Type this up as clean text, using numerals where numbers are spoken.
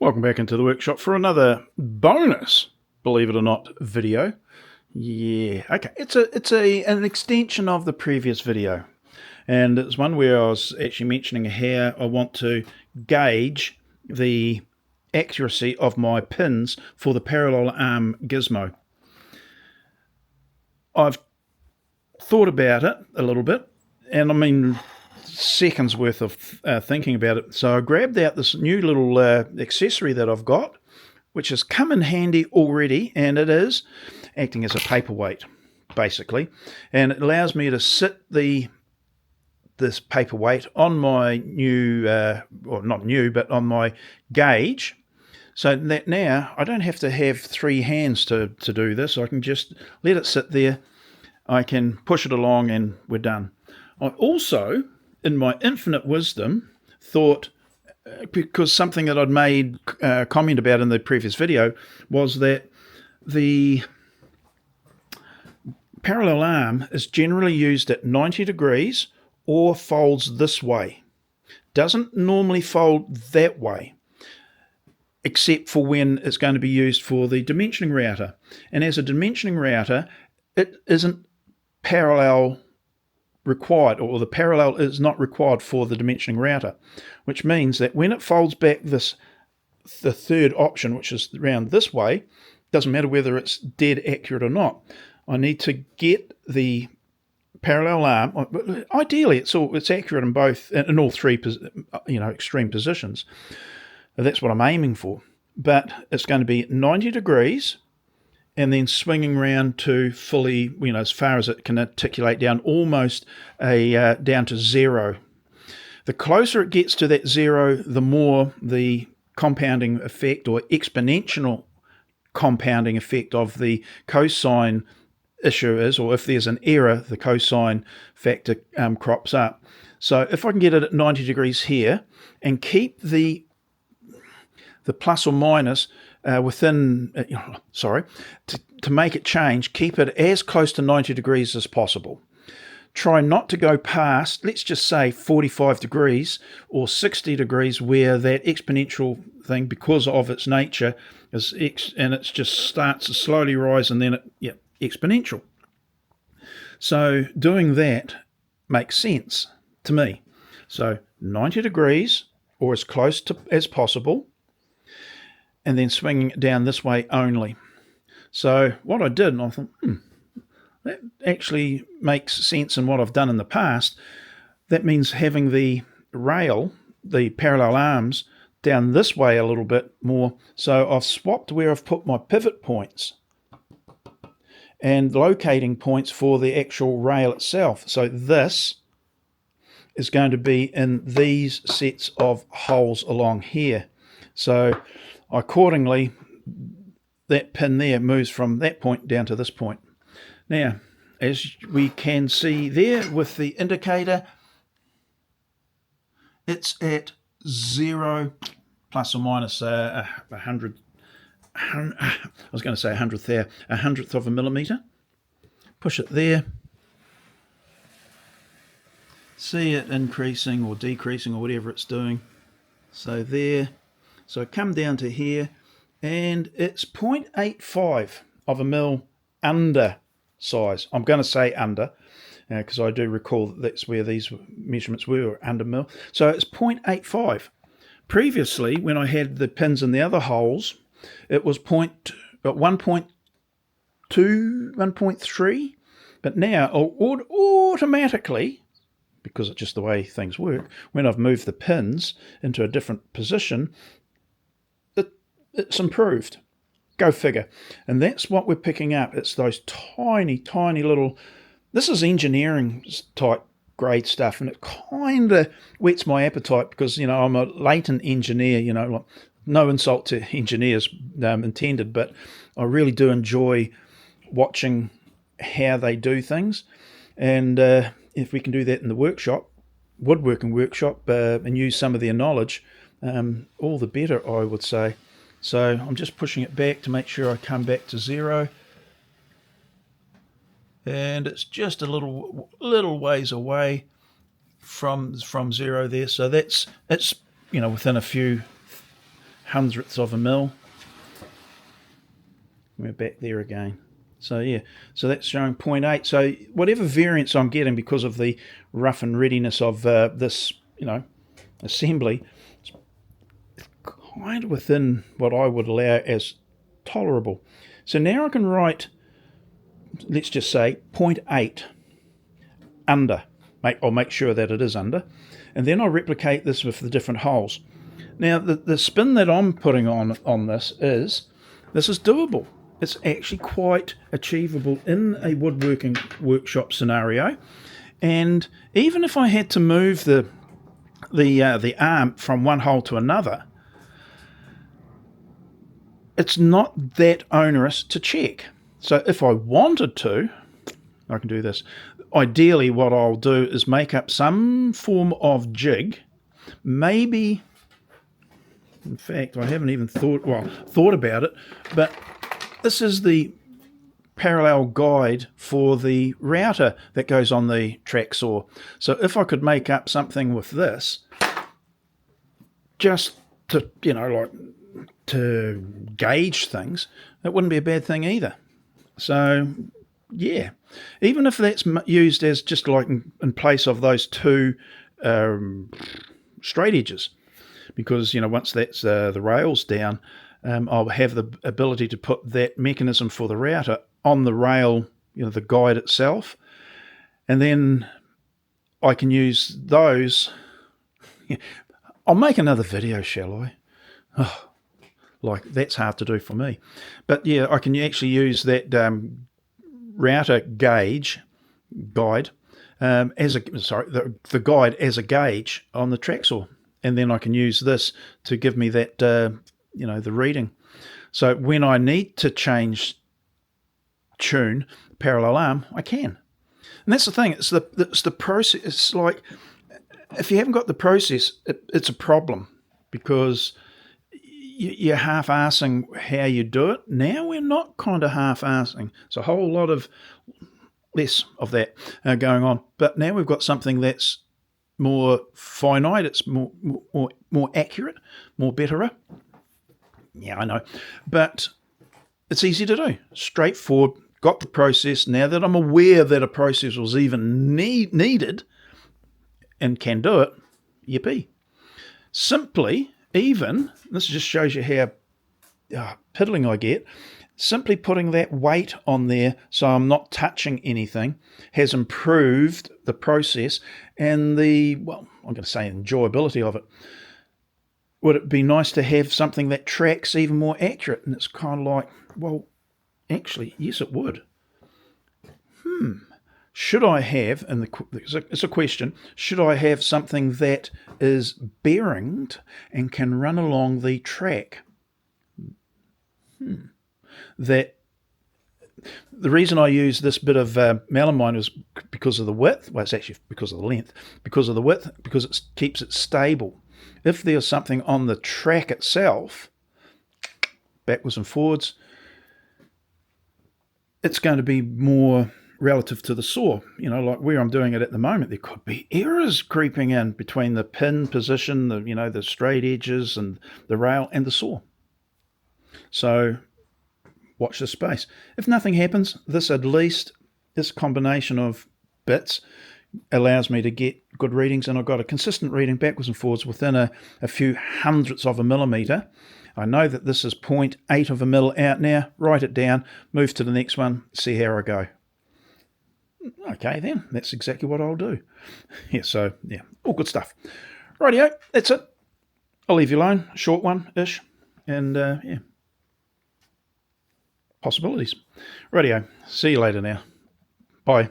Welcome back into the workshop for another bonus, believe it or not, video. Yeah, okay, it's an extension of the previous video, and it's one where I was actually mentioning how I want to gauge the accuracy of my pins for the parallel arm gizmo. I've thought about it a little bit, and I mean seconds worth of thinking about it. So I grabbed out this new little accessory that I've got, which has come in handy already, and it is acting as a paperweight, basically, and it allows me to sit this paperweight on my new, or not new, but on my gauge, so that now I don't have to have three hands to do this. I can just let it sit there. I can push it along and we're done. I also, in my infinite wisdom, thought, because something that I'd made a comment about in the previous video was that the parallel arm is generally used at 90 degrees or folds this way. Doesn't normally fold that way, except for when it's going to be used for the dimensioning router. And as a dimensioning router, it isn't parallel required, or the parallel is not required for the dimensioning router, which means that when it folds back the third option, which is around this way, doesn't matter whether it's dead accurate or not, I need to get the parallel arm. Ideally, it's accurate in both, in all three, extreme positions. That's what I'm aiming for. But it's going to be 90 degrees and then swinging around to fully, as far as it can articulate down, almost down to zero. The closer it gets to that zero, the more the compounding effect or exponential compounding effect of the cosine issue is, or if there's an error, the cosine factor crops up. So if I can get it at 90 degrees here and keep the plus or minus within, to make it change, keep it as close to 90 degrees as possible. Try not to go past, let's just say 45 degrees or 60 degrees, where that exponential thing, because of its nature, is and it just starts to slowly rise, and then exponential. So doing that makes sense to me. So 90 degrees or as close to as possible, and then swinging it down this way only. So what I did, and I thought, that actually makes sense in what I've done in the past. That means having the rail, the parallel arms, down this way a little bit more. So I've swapped where I've put my pivot points and locating points for the actual rail itself. So this is going to be in these sets of holes along here. So accordingly, that pin there moves from that point down to this point. Now, as we can see there with the indicator, it's at 0 plus or minus 100. I was going to say 100th there, 100th of a millimeter. Push it there. See it increasing or decreasing or whatever it's doing. So there. So come down to here, and it's 0.85 of a mil under size. I'm going to say under, because I do recall that that's where these measurements were, under mil. So it's 0.85. Previously, when I had the pins in the other holes, it was 1.2, 1.3, but now automatically, because it's just the way things work, when I've moved the pins into a different position, it's improved. Go figure. And that's what we're picking up. It's those tiny, tiny little, this is engineering type grade stuff, and it kind of whets my appetite because, I'm a latent engineer, no insult to engineers intended, but I really do enjoy watching how they do things. And if we can do that in the workshop, woodworking workshop, and use some of their knowledge, all the better, I would say. So I'm just pushing it back to make sure I come back to zero. And it's just a little ways away from zero there. So it's within a few hundredths of a mil. We're back there again. So yeah, so that's showing 0.8. So whatever variance I'm getting because of the rough and readiness of this, assembly, it's kind of within what I would allow as tolerable. So now I can write, let's just say 0.8 under. I'll make sure that it is under, and then I'll replicate this with the different holes. Now the spin that I'm putting on this is doable. It's actually quite achievable in a woodworking workshop scenario, and even if I had to move the arm from one hole to another, it's not that onerous to check. So if I wanted to, I can do this. Ideally, what I'll do is make up some form of jig. Maybe, in fact, I haven't even thought about it, but this is the parallel guide for the router that goes on the track saw. So if I could make up something with this, just to, to gauge things, that wouldn't be a bad thing either. So yeah, even if that's used as just like in place of those two straight edges, because once that's the rails down, I'll have the ability to put that mechanism for the router on the rail, the guide itself, and then I can use those. I'll make another video, shall I? Oh, that's hard to do for me, but yeah, I can actually use that router guide as the guide as a gauge on the track saw, and then I can use this to give me that the reading. So when I need to tune parallel arm, I can. And that's the thing. It's the process. It's like if you haven't got the process, it's a problem, because you're half-assing how you do it. Now we're not kind of half-assing. It's a whole lot of less of that going on. But now we've got something that's more finite. It's more accurate, more betterer. Yeah, I know. But it's easy to do. Straightforward. Got the process. Now that I'm aware that a process was even needed and can do it, yippee. Simply, even, this just shows you how piddling I get, simply putting that weight on there so I'm not touching anything has improved the process and I'm going to say enjoyability of it. Would it be nice to have something that tracks even more accurate? And it's kind of like, well, actually, yes, it would. Should I have, and it's a question, should I have something that is bearinged and can run along the track? That the reason I use this bit of melamine is because of the width. Well, it's actually because of the length. Because of the width, because it keeps it stable. If there's something on the track itself, backwards and forwards, it's going to be more relative to the saw. Like where I'm doing it at the moment, there could be errors creeping in between the pin position, the straight edges and the rail and the saw. So watch this space. If nothing happens, this combination of bits allows me to get good readings, and I've got a consistent reading backwards and forwards within a few hundredths of a millimetre. I know that this is 0.8 of a mil out now. Write it down, move to the next one, see how I go. Okay, then, that's exactly what I'll do. Yeah, so, yeah, all good stuff. Rightio, that's it. I'll leave you alone, short one-ish, and, yeah, possibilities. Rightio, see you later now. Bye.